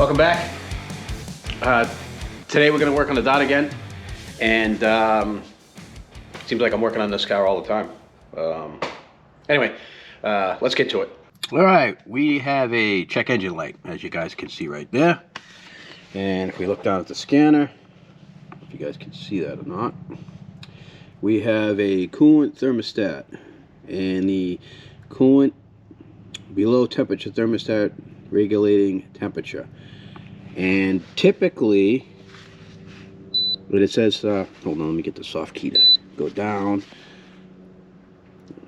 Welcome back. Today we're going to work on the dot again, and seems like I'm working on this car all the time. Anyway, let's get to it. All right, we have a check engine light, as you guys can see right there. And if we look down at the scanner, if you guys can see that or not, we have a coolant thermostat, and the coolant below temperature thermostat regulating temperature. And typically, when it says, hold on, let me get the soft key to go down.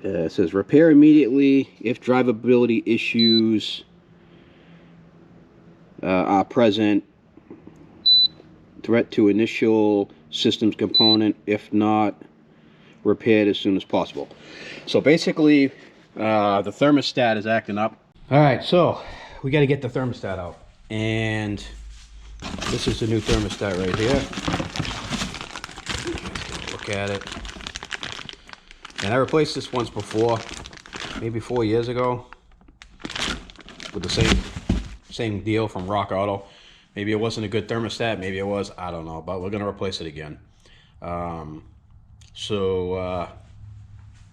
It says repair immediately if drivability issues are present. Threat to initial systems component, if not, repaired as soon as possible. So basically, the thermostat is acting up. All right, so we got to get the thermostat out, and this is the new thermostat right here. Look at it. And I replaced this once before, maybe 4 years ago, with the same deal from Rock Auto. Maybe it wasn't a good thermostat, maybe it was, I don't know, but we're gonna replace it again.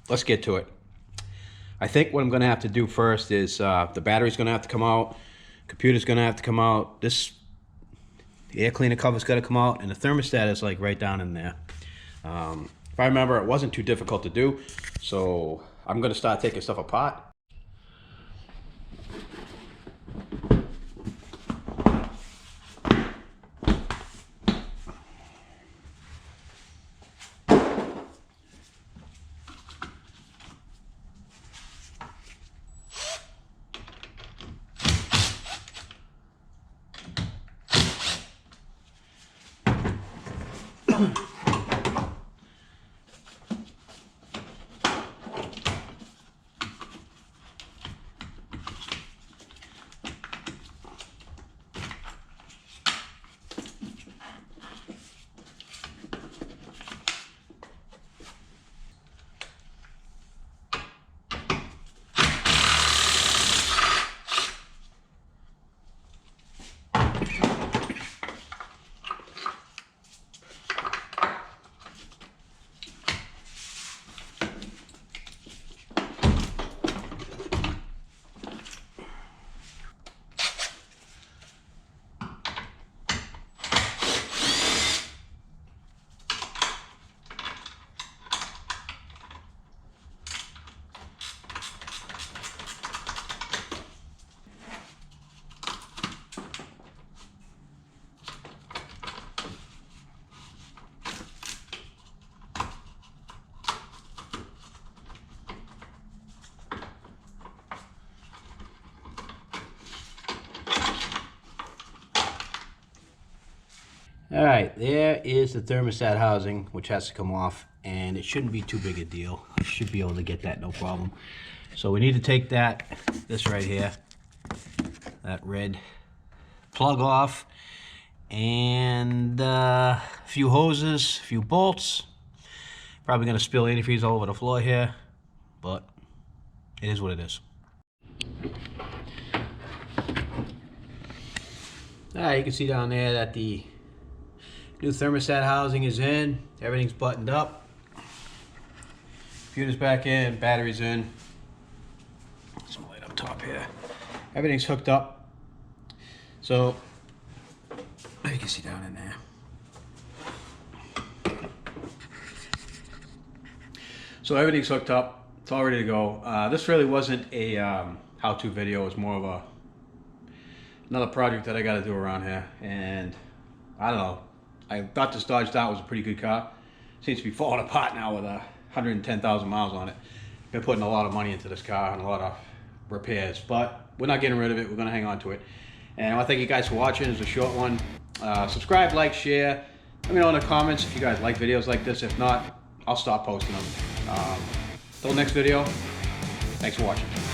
Let's get to it. I think what I'm gonna have to do first is the battery's gonna have to come out, computer's gonna have to come out, this air cleaner cover's gotta come out, and the thermostat is like right down in there. If I remember, it wasn't too difficult to do, so I'm gonna start taking stuff apart. All right, there is the thermostat housing, which has to come off, and it shouldn't be too big a deal. I should be able to get that, no problem. So we need to take this right here, that red plug off, and a few hoses, a few bolts. Probably gonna spill antifreeze all over the floor here, but it is what it is. All right, you can see down there that the new thermostat housing is in. Everything's buttoned up. Computer's back in, battery's in. Some light up top here. Everything's hooked up. So, you can see down in there. So everything's hooked up. It's all ready to go. This really wasn't a how-to video. It was more of another project that I got to do around here. And I don't know. I thought this Dodge Dart was a pretty good car. Seems to be falling apart now with 110,000 miles on it. Been putting a lot of money into this car and a lot of repairs, but we're not getting rid of it. We're gonna hang on to it. And I want to thank you guys for watching. It's a short one. Subscribe, like, share. Let me know in the comments if you guys like videos like this. If not, I'll stop posting them. Till next video, thanks for watching.